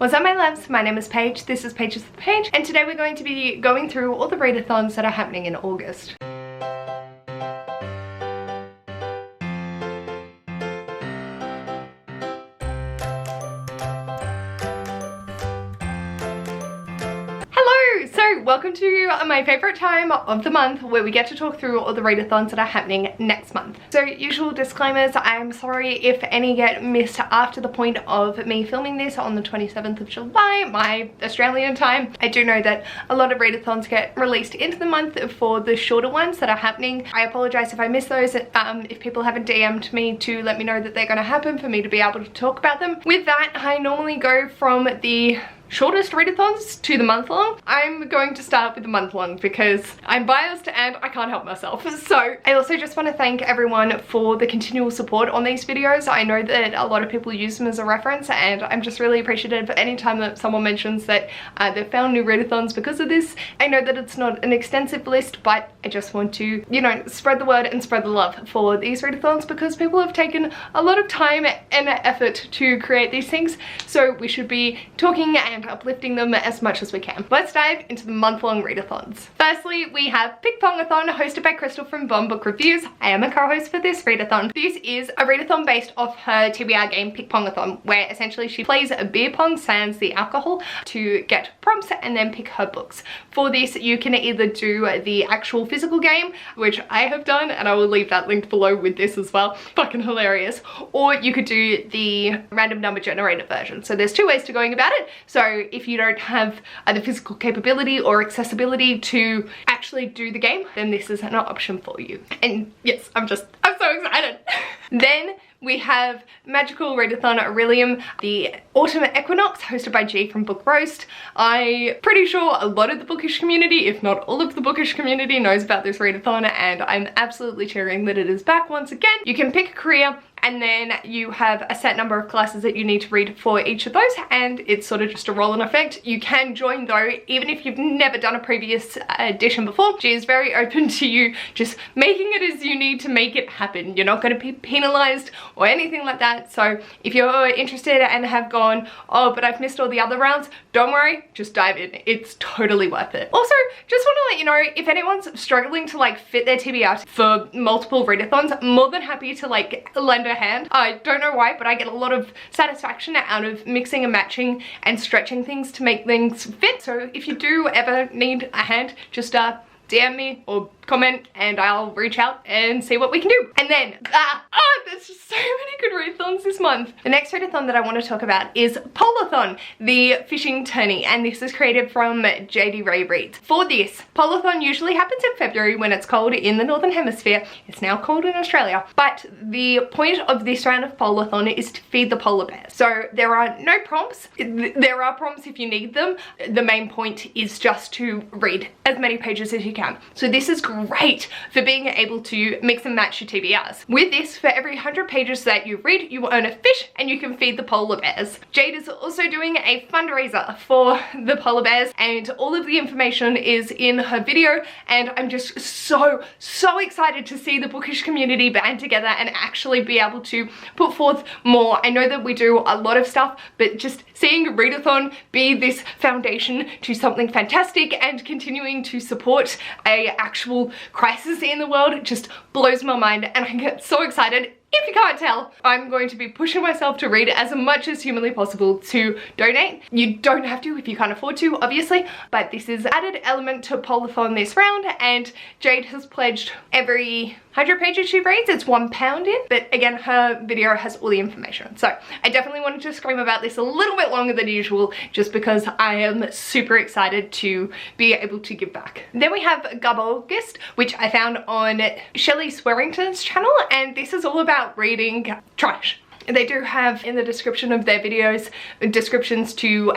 What's up my loves, my name is Paige, this is Paige with the Page, and today we're going to be going through all the readathons that are happening in August. So welcome to my favourite time of the month where we get to talk through all the readathons that are happening next month. So usual disclaimers, I'm sorry if any get missed after the point of me filming this on the 27th of July, my Australian time. I do know that a lot of readathons get released into the month for the shorter ones that are happening. I apologise if I miss those, if people haven't DM'd me to let me know that they're going to happen for me to be able to talk about them. With that, I normally go from the shortest readathons to the month long. I'm going to start with the month long because I'm biased and I can't help myself. So I also just want to thank everyone for the continual support on these videos. I know that a lot of people use them as a reference and I'm just really appreciative anytime that someone mentions that they've found new readathons because of this. I know that it's not an extensive list, but I just want to, you know, spread the word and spread the love for these readathons because people have taken a lot of time and effort to create these things. So we should be talking and uplifting them as much as we can. Let's dive into the month-long readathons. Firstly, we have Polathon, hosted by Crystal from Bomb Book Reviews. I am a co-host for this readathon. This is a readathon based off her TBR game Polathon, where essentially she plays a beer pong sans the alcohol to get prompts and then pick her books. For this, you can either do the actual physical game, which I have done, and I will leave that linked below with this as well. Fucking hilarious. Or you could do the random number generator version. So there's two ways to going about it. So if you don't have the physical capability or accessibility to actually do the game, then this is an option for you. And yes, I'm so excited. Then we have Magical Readathon Aurelium, the Autumn Equinox, hosted by G from Book Roast. I'm pretty sure a lot of the bookish community, if not all of the bookish community, knows about this readathon, and I'm absolutely cheering that it is back once again. You can pick a career, and then you have a set number of classes that you need to read for each of those, and it's sort of just a roll-on effect. You can join though, even if you've never done a previous edition before. She is very open to you just making it as you need to make it happen. You're not going to be penalized or anything like that. So if you're interested and have gone, oh, but I've missed all the other rounds, don't worry, just dive in. It's totally worth it. Also, just want to let you know, if anyone's struggling to like fit their TBR for multiple readathons, I'm more than happy to like lend a hand. I don't know why, but I get a lot of satisfaction out of mixing and matching and stretching things to make things fit. So if you do ever need a hand, just DM me or comment and I'll reach out and see what we can do. And then, there's just so many good readathons this month. The next readathon that I want to talk about is Polathon, the fishing tourney, and this is created from JD Ray Reads. For this, Polathon usually happens in February when it's cold in the Northern Hemisphere. It's now cold in Australia. But the point of this round of Polathon is to feed the polar bears. So there are no prompts. There are prompts if you need them. The main point is just to read as many pages as you can. So this is great for being able to mix and match your TBRs. With this, for every 100 pages that you read, you will earn a fish and you can feed the polar bears. Jade is also doing a fundraiser for the polar bears and all of the information is in her video, and I'm just so excited to see the bookish community band together and actually be able to put forth more. I know that we do a lot of stuff, but just seeing Readathon be this foundation to something fantastic and continuing to support a actual crisis in the world just blows my mind, and I get so excited. If you can't tell, I'm going to be pushing myself to read as much as humanly possible to donate. You don't have to if you can't afford to, obviously, but this is added element to Polathon this round, and Jade has pledged every 100 pages she reads, it's £1 in, but again, her video has all the information. So I definitely wanted to scream about this a little bit longer than usual, just because I am super excited to be able to give back. Then we have August, which I found on Shelley Swearington's channel, and this is all about reading trash. They do have in the description of their videos descriptions to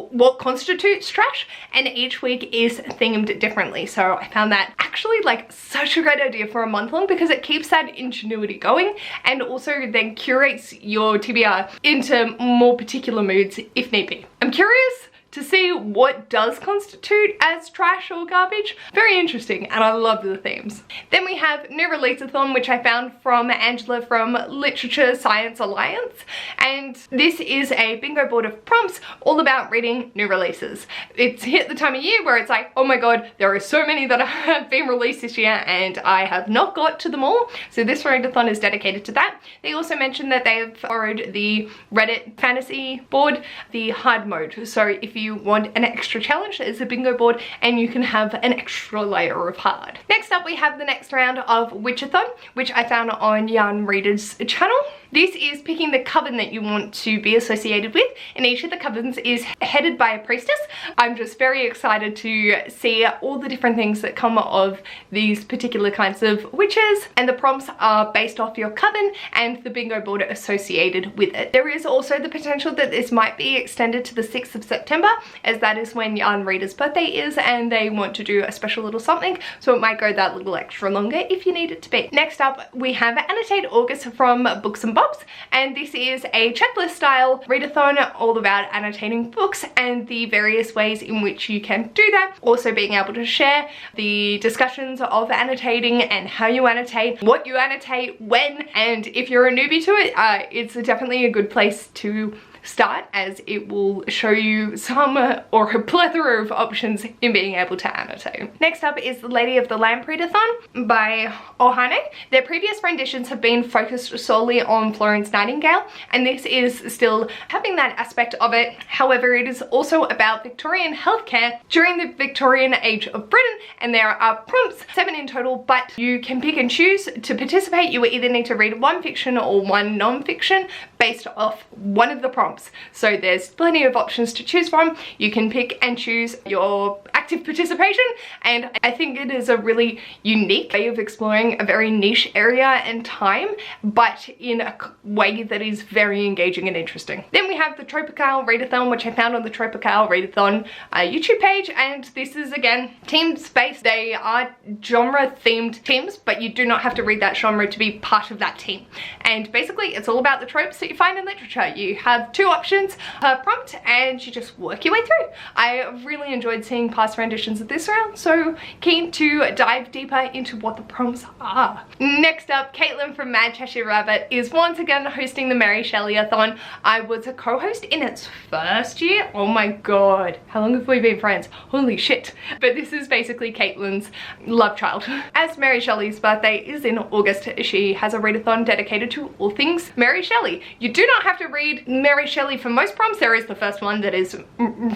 what constitutes trash, and each week is themed differently. So I found that actually like such a great idea for a month long because it keeps that ingenuity going and also then curates your TBR into more particular moods if need be. I'm curious to see what does constitute as trash or garbage. Very interesting, and I love the themes. Then we have New Releasathon, which I found from Angela from Literature Science Alliance, and this is a bingo board of prompts all about reading new releases. It's hit the time of year where it's like, oh my god, there are so many that have been released this year and I have not got to them all. So this Readathon is dedicated to that. They also mentioned that they have borrowed the Reddit fantasy board, the hard mode. So if you want an extra challenge, there's a bingo board and you can have an extra layer of hard. Next up, we have the next round of Witchathon, which I found on Yarn Reader's channel. This is picking the coven that you want to be associated with, and each of the covens is headed by a priestess. I'm just very excited to see all the different things that come of these particular kinds of witches, and the prompts are based off your coven and the bingo board associated with it. There is also the potential that this might be extended to the 6th of September, as that is when Yarn Reader's birthday is and they want to do a special little something, so it might go that little extra longer if you need it to be. Next up, we have Annotate August from Books and Bobs, and this is a checklist style readathon all about annotating books and the various ways in which you can do that. Also being able to share the discussions of annotating and how you annotate, what you annotate, when, and if you're a newbie to it, it's definitely a good place to start, as it will show you some or a plethora of options in being able to annotate. Next up is The Lady of the Lamp Readathon by Ohane. Their previous renditions have been focused solely on Florence Nightingale, and this is still having that aspect of it. However, it is also about Victorian healthcare during the Victorian age of Britain, and there are prompts, 7 in total, but you can pick and choose to participate. You will either need to read one fiction or one non-fiction based off one of the prompts. So there's plenty of options to choose from. You can pick and choose your active participation, and I think it is a really unique way of exploring a very niche area and time, but in a way that is very engaging and interesting. Then we have the Tropical Readathon, which I found on the Tropical Readathon YouTube page, and this is again teams based. They are genre themed teams, but you do not have to read that genre to be part of that team. And basically it's all about the tropes that you find in literature. You have 2 options per prompt and you just work your way through. I really enjoyed seeing past renditions of this round, so keen to dive deeper into what the prompts are. Next up, Caitlin from Mad Cheshire Rabbit is once again hosting the Mary Shelleyathon. I was a co-host in its first year. Oh my god, how long have we been friends? Holy shit. But this is basically Caitlin's love child. As Mary Shelley's birthday is in August, she has a readathon dedicated to all things Mary Shelley. You do not have to read Mary Shelley for most prompts. There is the first one that is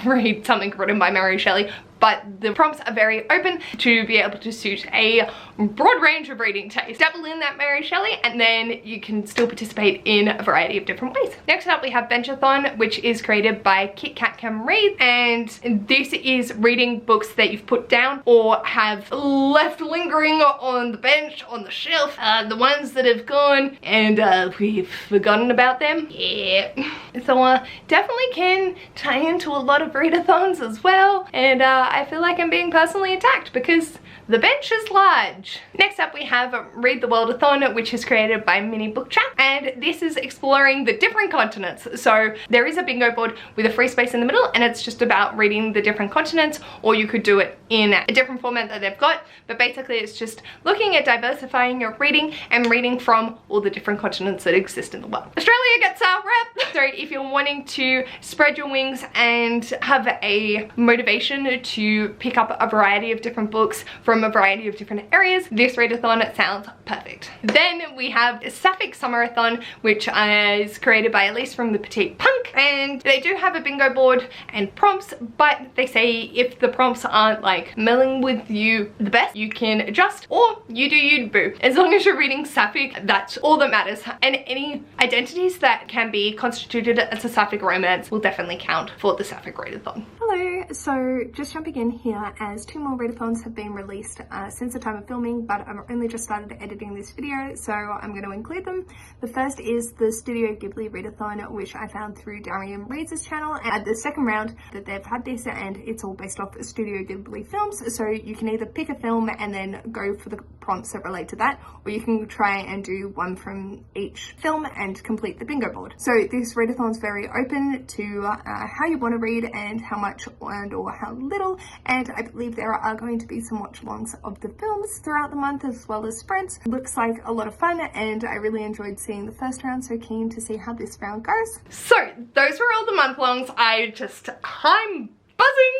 read something written by Mary Shelley, but the prompts are very open to be able to suit a broad range of reading taste. Dabble in that Mary Shelley and then you can still participate in a variety of different ways. Next up we have Benchathon, which is created by Kit Kat Can Read, and this is reading books that you've put down or have left lingering on the bench, on the shelf, the ones that have gone and we've forgotten about them. Yeah. So definitely can tie into a lot of readathons as well, and I feel like I'm being personally attacked because the bench is large. Next up we have Read the Worldathon, which is created by Mini Book Chat, and this is exploring the different continents. So there is a bingo board with a free space in the middle, and it's just about reading the different continents, or you could do it in a different format that they've got, but basically it's just looking at diversifying your reading and reading from all the different continents that exist in the world. Australia gets our rep! So if you're wanting to spread your wings and have a motivation to pick up a variety of different books from a variety of different areas, this readathon sounds perfect. Then we have Suffix Marathon, which is created by Elise from the Petite Punk, and they do have a bingo board and prompts, but they say if the prompts aren't like melling with you the best, you can adjust, or you do you, boo. As long as you're reading Sapphic, that's all that matters, and any identities that can be constituted as a Sapphic romance will definitely count for the Sapphic readathon. Hello, so just jumping in here, as 2 more readathons have been released since the time of filming, but I've only just started editing this video, so I'm going to include them. The first is the Studio Ghibli readathon, which I found through Darian Reads' channel, and at the second round that they've had this, and it's all based off Studio Ghibli films, so you can either pick a film and then go for the prompts that relate to that, or you can try and do one from each film and complete the bingo board. So this readathon is very open to how you want to read and how much and or how little, and I believe there are going to be some watch alongs of the films throughout the month as well as sprints. It looks like a lot of fun and I really enjoyed seeing the first round, so keen to see how this round goes. So those were all the month longs. I'm buzzing!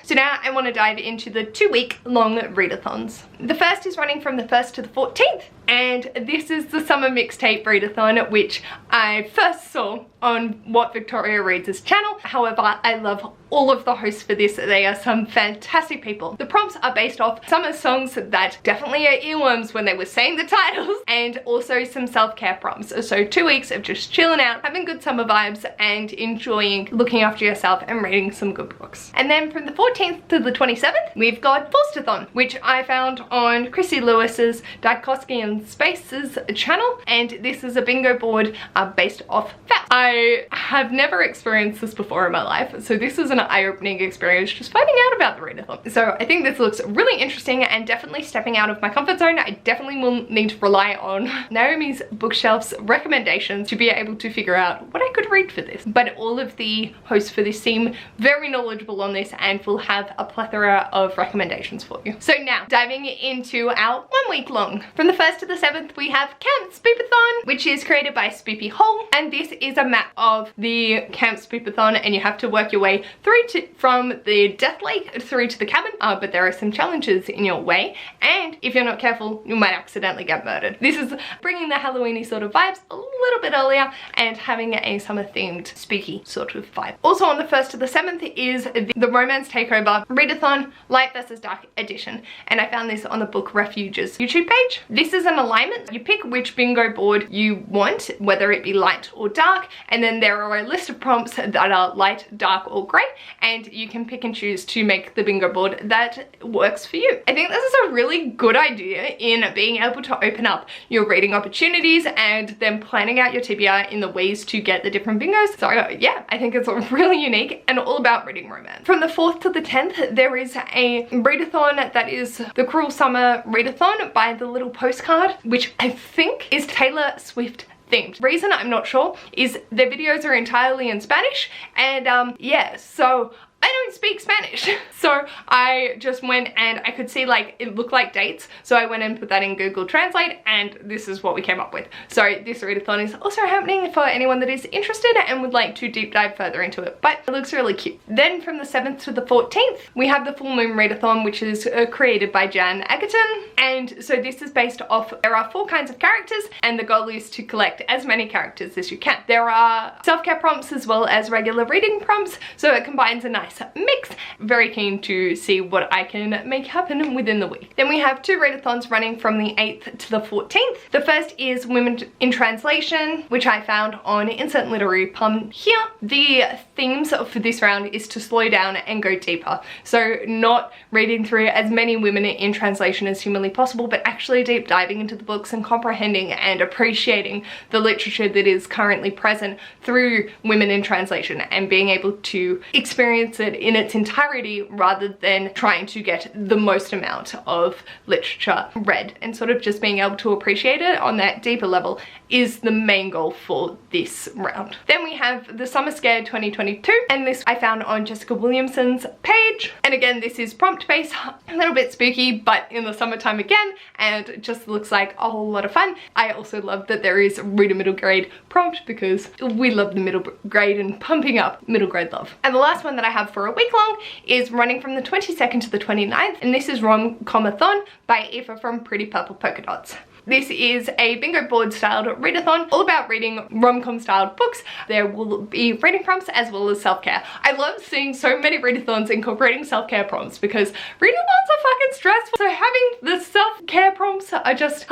So now I want to dive into the 2-week long readathons. The first is running from the 1st to the 14th, and this is the summer mixtape readathon, which I first saw on What Victoria Reads' channel. However, I love all of the hosts for this. They are some fantastic people. The prompts are based off summer songs that definitely are earworms when they were saying the titles, and also some self-care prompts. So 2 weeks of just chilling out, having good summer vibes, and enjoying looking after yourself and reading some good books. And then from the 14th to the 27th, we've got Forstathon, which I found on Chrissy Lewis's Dikoski and Spaces channel, and this is a bingo board based off facts. I have never experienced this before in my life, so this is an eye-opening experience just finding out about the readathon. So I think this looks really interesting and definitely stepping out of my comfort zone. I definitely will need to rely on Naomi's Bookshelf's recommendations to be able to figure out what I could read for this. But all of the hosts for this seem very knowledgeable on this and will have a plethora of recommendations for you. So now, diving into our 1 week long. From the 1st to the 7th, we have Camp Spoopathon, which is created by Spoopy Hole, and this is a map of the Camp Spoopathon, and you have to work your way through from the Death Lake through to the cabin, but there are some challenges in your way, and if you're not careful, you might accidentally get murdered. This is bringing the Halloweeny sort of vibes a little bit earlier and having a summer themed spooky sort of vibe. Also on the 1st to the 7th is the Romance Takeover Readathon Light vs Dark edition, and I found this on the Book Refuge's YouTube page. This is an alignment. You pick which bingo board you want, whether it be light or dark, and then there are a list of prompts that are light, dark or grey, and you can pick and choose to make the bingo board that works for you. I think this is a really good idea in being able to open up your reading opportunities and then planning out your TBR in the ways to get the different bingos. So yeah, I think it's really unique and all about reading romance. From the 4th to the 10th, there is a readathon that is the Cruel Summer Readathon by The Little Postcard, which I think is Taylor Swift themed. Reason I'm not sure is their videos are entirely in Spanish, and yeah, so I don't speak Spanish. So I just went and I could see like it looked like dates, so I went and put that in Google Translate and this is what we came up with. So this readathon is also happening for anyone that is interested and would like to deep dive further into it, but it looks really cute. Then from the 7th to the 14th, we have the Full Moon Readathon, which is created by Jan Egerton, and so this is based off, there are 4 kinds of characters and the goal is to collect as many characters as you can. There are self-care prompts as well as regular reading prompts, so it combines a nice mix. Very keen to see what I can make happen within the week. Then we have 2 readathons running from the 8th to the 14th. The first is Women in Translation, which I found on Instant Literary Pun here. The themes for this round is to slow down and go deeper. So not reading through as many women in translation as humanly possible, but actually deep diving into the books and comprehending and appreciating the literature that is currently present through women in translation and being able to experience it in its entirety rather than trying to get the most amount of literature read, and sort of just being able to appreciate it on that deeper level is the main goal for this round. Then we have the Summer Scare 2022, and this I found on Jessica Williamson's page, and again this is prompt based, a little bit spooky but in the summertime again, and it just looks like a whole lot of fun. I also love that there is read a middle grade prompt because we love the middle grade and pumping up middle grade love. And the last one that I have for a week long is running from the 22nd to the 29th, and this is RomComathon by Eva from Pretty Purple Polka Dots. This is a bingo board styled readathon, all about reading rom-com styled books. There will be reading prompts as well as self-care. I love seeing so many readathons incorporating self-care prompts because readathons are fucking stressful. So having the self-care prompts are just,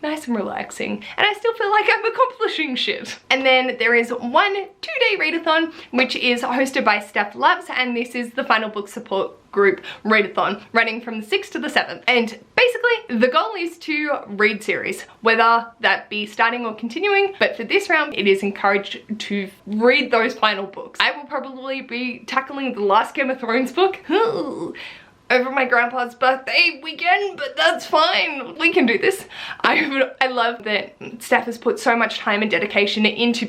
nice and relaxing, and I still feel like I'm accomplishing shit. And then there is one 2-day readathon, which is hosted by Steph Loves, and this is the Final Book Support Group readathon, running from the 6th to the 7th. And basically the goal is to read series, whether that be starting or continuing, but for this round it is encouraged to read those final books. I will probably be tackling the last Game of Thrones book. over my grandpa's birthday weekend, but that's fine. We can do this. I love that Steph has put so much time and dedication into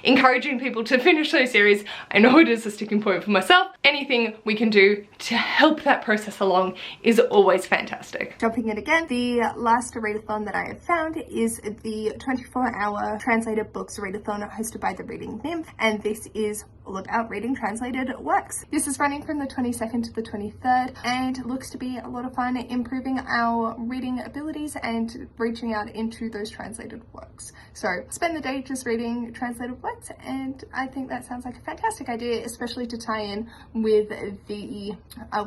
encouraging people to finish those series. I know it is a sticking point for myself. Anything we can do to help that process along is always fantastic. Jumping in again, the last readathon that I have found is the 24-hour translated books readathon hosted by the Reading Nymph, and this is all about reading translated works. This is running from the 22nd to the 23rd and looks to be a lot of fun, improving our reading abilities and reaching out into those translated works. So spend the day just reading translated works, and I think that sounds like a fantastic idea, especially to tie in with the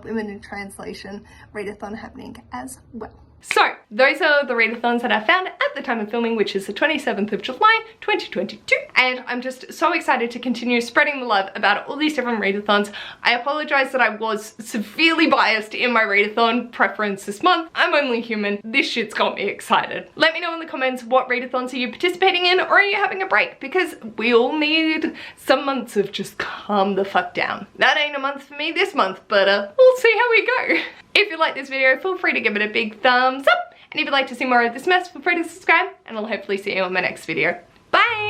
Women in Translation readathon happening as well. So those are the readathons that I found at the time of filming, which is the 27th of July 2022, and I'm just so excited to continue spreading the love about all these different readathons. I apologize that I was severely biased in my readathon preference this month. I'm only human. This shit's got me excited. Let me know in the comments what readathons are you participating in, or are you having a break, because we all need some months of just calm the fuck down. That ain't a month for me this month, but we'll see how we go. If you like this video, feel free to give it a big thumbs up. And if you'd like to see more of this mess, feel free to subscribe, and I'll hopefully see you on my next video. Bye!